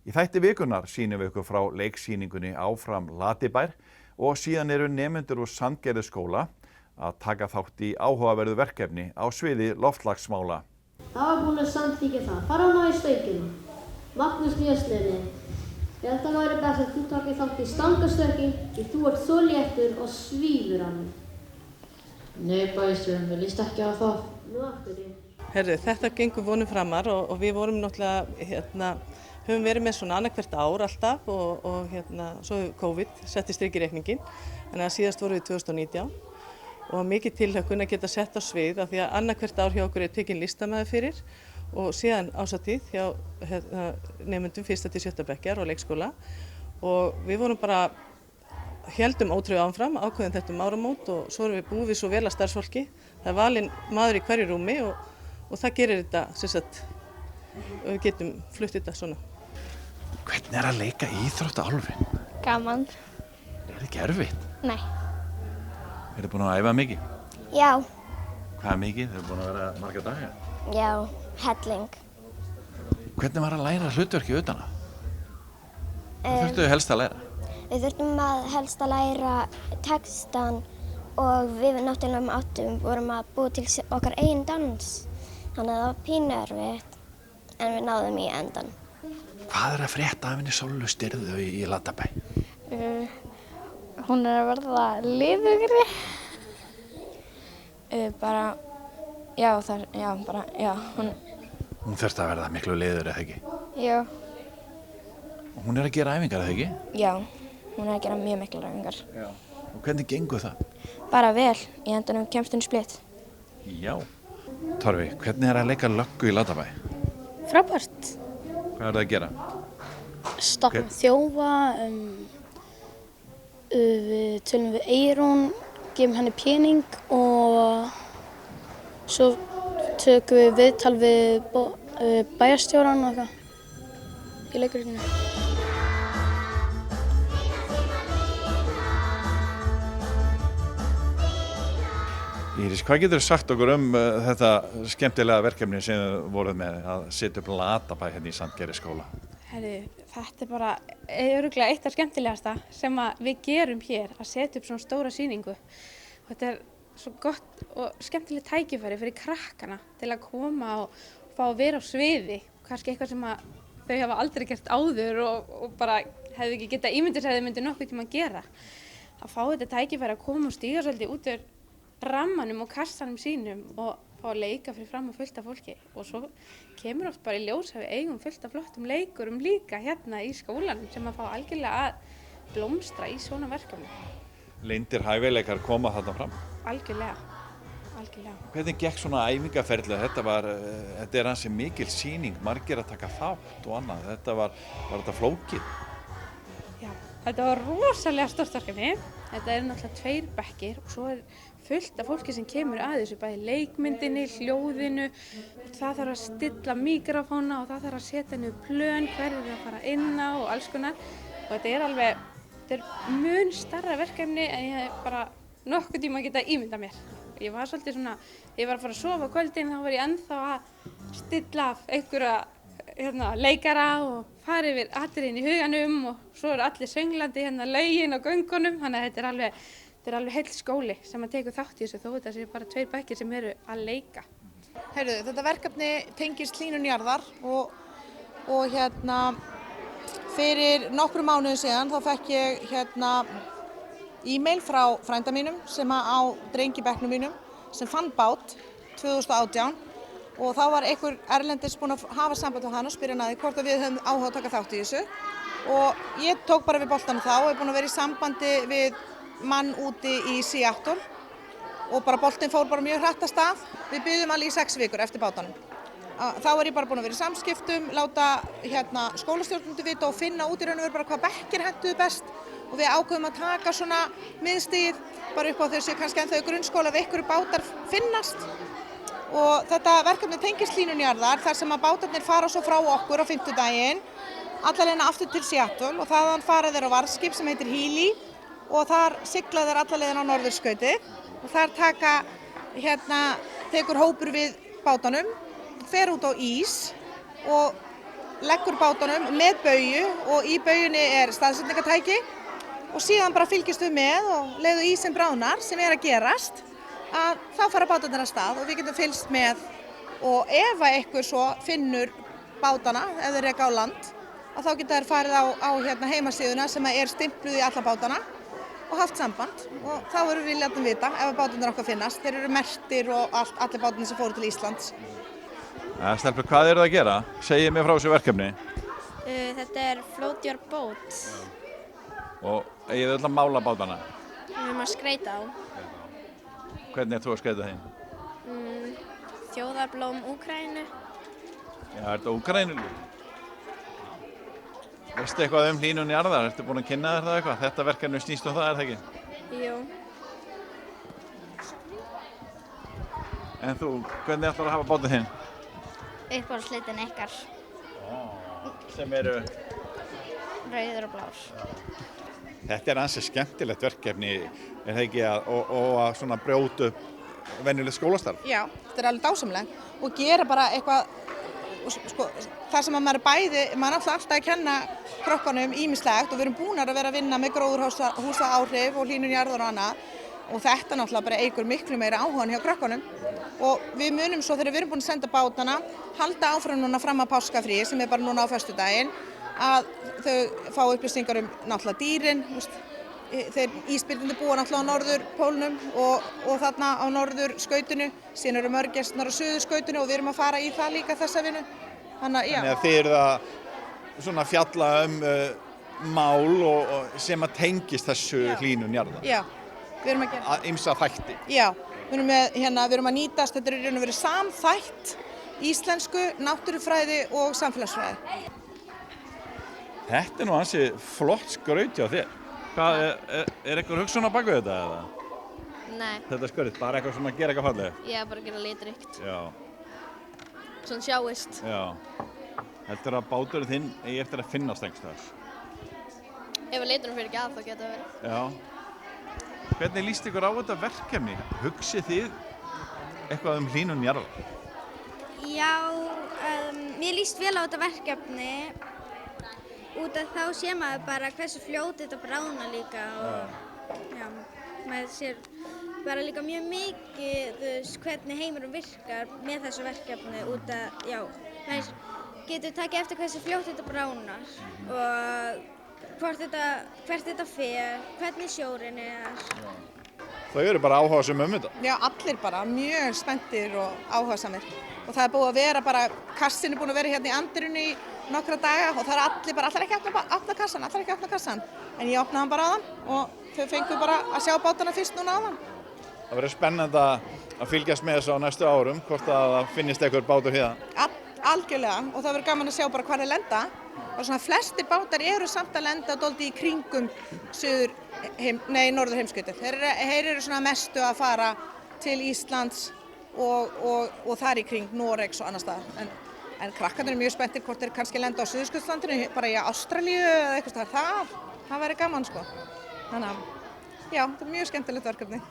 Í þætti vikunnar sýnum við ykkur frá leiksýningunni Áfram Latibær og síðan eru nemendur úr Sandgerðisskóla að taka þátt í áhugaverðu verkefni á sviði loftslagsmála. Það var búin að samþykkja það. Fara ná í stöngina. Magnús Mjösleini. Ég held að það væri best að þú takir þátt í stangastökki því þú ert svo léttur og svífur hann. Nei, bæjarstjórinn, mér líst ekki á það. Nú aftur ég. Herru, þetta gengur vonum framar og við vorum náttúrulega, höfum verið með svona annað hvert ár alltaf og svo COVID setti strik í reikningin, en síðast vorum við 2019 og mikið tilhlökkun að geta sett á svið af því að annað hvert ár hjá okkur er tekin listamaður fyrir og síðan ásatíð hjá nemendum 1. til 7. bekkjar og leikskóla og við vorum bara héldum ótrúið áfram, ákveðum þetta áramót og svo erum við búið svo vel að starfsfólki. Það er valinn maður í hverju rúmi og það gerir þetta, og við getum flutt þetta svona. Hvernig er að leika íþróttaálfinn? Gaman. Er þetta ekki erfitt? Nei. Er þið búin að æfa mikið? Já. Hvað er mikið? Þið búin að vera marga daga? Já, helling. Hvernig var að læra hlutverki utan að? Hvað þurftu þið helst að læra? Við þurftum að helst að læra textan og við náttúrulega vorum að búa til okkar eigin dans. Þannig að það var pínu erfitt, en við náðum í endan. Hvað er að frétta af henni Sólu Styrðu í Latabæ? Hún er að verða liðugri. Hún þurfti að verða miklu liður, eða ekki? Já. Hún er að gera æfingar, eða ekki? Já, hún er að gera mjög miklar æfingar. Já. Og hvernig gengur það? Bara vel, í endanum kemst hún splitt. Já. Torfi, hvernig er að leika löggu í Latabæ? Frábært. Hvað er það að gera? Stoppa þjófa, við tölum við Eyrún, gefum henni pening og svo tökum við viðtal við bæjarstjórann og eitthvað í leikurinu. Íris, hvað getur þú sagt okkur þetta skemmtilega verkefni sem þið voruð með að setja upp Latabæ hérna í Sandgerðisskóla? Þetta er bara örugglega eitt af skemmtilegasta sem við gerum hér, að setja upp svona stóra sýningu. Þetta er svo gott og skemmtilegt tækifæri fyrir krakkana til að koma og fá að vera á sviði, kannski eitthvað sem þau hafa aldrei gert áður og bara hefðu ekki getað ímyndað sér að þau myndu nokkuð tíma að gera. Að fá þetta tækifæri að koma og stíga svolítið út úr rammanum og kassanum sínum og fá að leika fyrir fram og fullt af fólki og svo kemur oft bara í ljós að við eigum fullt af flottum leikurum líka hérna í skólanum sem að fá algjörlega að blómstra í svona verkefni. Leyndir hæfileikar koma þarna fram? Algjörlega. Hvernig gekk svona æfingaferðilega? Þetta er ansi mikil sýning, margir að taka þátt og annað. Var þetta flókið? Já, þetta var rosalega stórt verkefni. Þetta eru náttúrulega 2 bekkir og svo er fullt af fólki sem kemur að þessu, bæði leikmyndinni, hljóðinu, það þarf að stilla mikrofóna og það þarf að setja niður plön, hverju við að fara inn á og alls konar. Og þetta er mun stærra verkefni en ég hef bara nokkuð tíma að geta ímyndað mér. Ég var svolítið svona, ég var að fara að sofa á kvöldin, þá var ég ennþá að stilla af einhverja leikara og fara yfir atriðin í huganum og svo eru allir sönglandi lögin á göngunum, þannig að þetta er alveg heill skóli sem að tekur þátt í þessu þó þetta sé bara 2 bekkir sem eru að leika. Þetta verkefni tengist hlýnun jarðar og fyrir nokkrum mánuðum síðan þá fekk ég e-mail frá frænda mínum sem á drengibekknum mínum sem fann bát 2018 og þá var einhver erlendis búinn að hafa samband við hann og spyrja hann að því hvort við höfum áhuga að taka þátt í þessu og ég tók bara við boltanum þá og er búinn að vera í sambandi við mann úti í Seattle og bara boltinn fór bara mjög hratt af stað. Við biðum alveg í 6 vikur eftir bátanum. Þá er ég bara búin að vera í samskiptum, láta skólastjórnendur vita og finna út í raun og veru bara hvað bekkir hentuðu best og við ákveðum að taka svona miðstigið bara upp á þau séu kannski ennþá í grunnskóla ef einhverju bátar finnast og þetta verkefni tengist hlýnun jarðar þar sem að bátarnir fara svo frá okkur á 5. daginn alla leiðina aftur til Seattle og þaðan fara þeir á varðskip sem heitir Healy og þar sigla þeir alla leiðina á norðurskautið og þar tekur hópur við bátunum, fer út á ís og leggur bátunum með baugju og í baugjunni staðsetningartæki og síðan bara fylgjumst við með og leiðu ísinn bráðnar sem að gerast að þá fara bátarnir af stað og við getum fylgst með og ef að einhver svo finnur bátana ef þeir reka á land að þá geta þeir farið á heimasíðuna sem stimpluð í alla bátana og haft samband og þá erum við látum vita ef bátarnir okkar finnast. Þeir eru merktir og allir bátarnir sem fóru til Íslands. Stelpur, hvað eru það að gera? Segið mér frá þessu verkefni. Þetta float your boat. Og eigið þið öll að mála bátana? Við erum að skreyta á. Hvernig þú að skreyta þeim? Þjóðarblóm Úkraínu. Já, er þetta Úkraínu? Veistu eitthvað hlýnun jarðar? Ertu búin að kynna þér það eitthvað? Þetta verkefni snýst það, er það ekki? Jú. En þú, hvernig ætlar að hafa bátinn þinn? Uppáhaldslitin ykkar. Sem eru? Rauður og blár. Þetta ansi skemmtilegt verkefni, er það ekki og að svona brjóta upp venjulegt skólastarf? Já, þetta alveg dásamlegt og gera bara eitthvað, sko, það sem að maður maður alltaf að kenna krökkunum ýmislegt og við erum búnar að vera að vinna með gróðurhúsaáhrif og hlýnun jarðar og annað og þetta náttúrulega bara eykur miklu meira áhugann hjá krökkunum og við munum svo þegar við erum búin að senda bátana, halda áfram núna fram að páskafríi sem bara núna á föstudaginn að þau fá upplýsingar náttúrulega dýrin, þeir ísbirnir búa náttúrulega á norðurpólnum og þarna á norðurskautinu, síðan eru mörgæsnar á suðurskautinu og við erum að fara í það líka þessa vinnu. Þannig að þið eruð að fjalla mál sem að tengist þessu hlýnun jarðar. Já, við erum að gera ýmsa þætti. Já, við erum að nýtast, þetta er í raun og veru samþætt íslensku, náttúrufræði og samfélagsfræði. Þetta er ansi flott skraut hjá þér. Hvað, er einhver hugsun á baku þetta eða? Nei. Þetta skraut, bara eitthvað svona að gera eitthvað fallegt? Já, bara gera litríkt. Já. Svona sjáist. Já. Heldur að báturinn þinn eigi eftir að finnast einhvers staðar? Ef liturinn fyrir ekki að þá geta verið. Já. Hvernig líst ykkur á þetta verkefni? Hugsið þið eitthvað hlýnun jarðar? Já, mér líst vel á þetta verkefni út af þá sé maður bara hversu fljótt þetta bráðnar líka og já, maður sér bara líka mjög mikið hvernig heimurum virkar með þessu verkefni út af, já, maður getur takið eftir hversu fljótt þetta bráðnar og hvert þetta fer, hvernig sjórinn er. Þau eru bara áhugasöm þetta? Já, allir bara mjög spenntir og áhugasamir og það er búið að vera bara, kassin er búin að vera hérna í andirinu í nokkra daga og það er allir bara, allir ekki að opna kassan, en ég opnaði hann bara á þann og þau fengu bara að sjá bátana fyrst núna á þann. Það verður spennandi að fylgjast með þessu á næstu árum, hvort að það finnist einhver bátur hérna. Algjörlega, og það verður gaman að sjá bara hvað þeir lenda og svona flestir bátar eru samt að lenda dálítið í kringum norður heimskautið. Þeir eru svona mestu að fara til Íslands og þar í kring Noregs og annar staðar. En krakkarnir eru mjög spenntir hvort þeir kannski lenda á Suðurskautslandinu, bara í Ástralíu eða eitthvað staðar. Það væri gaman sko. Þannig að já, þetta er mjög skemmtilegt verkefni.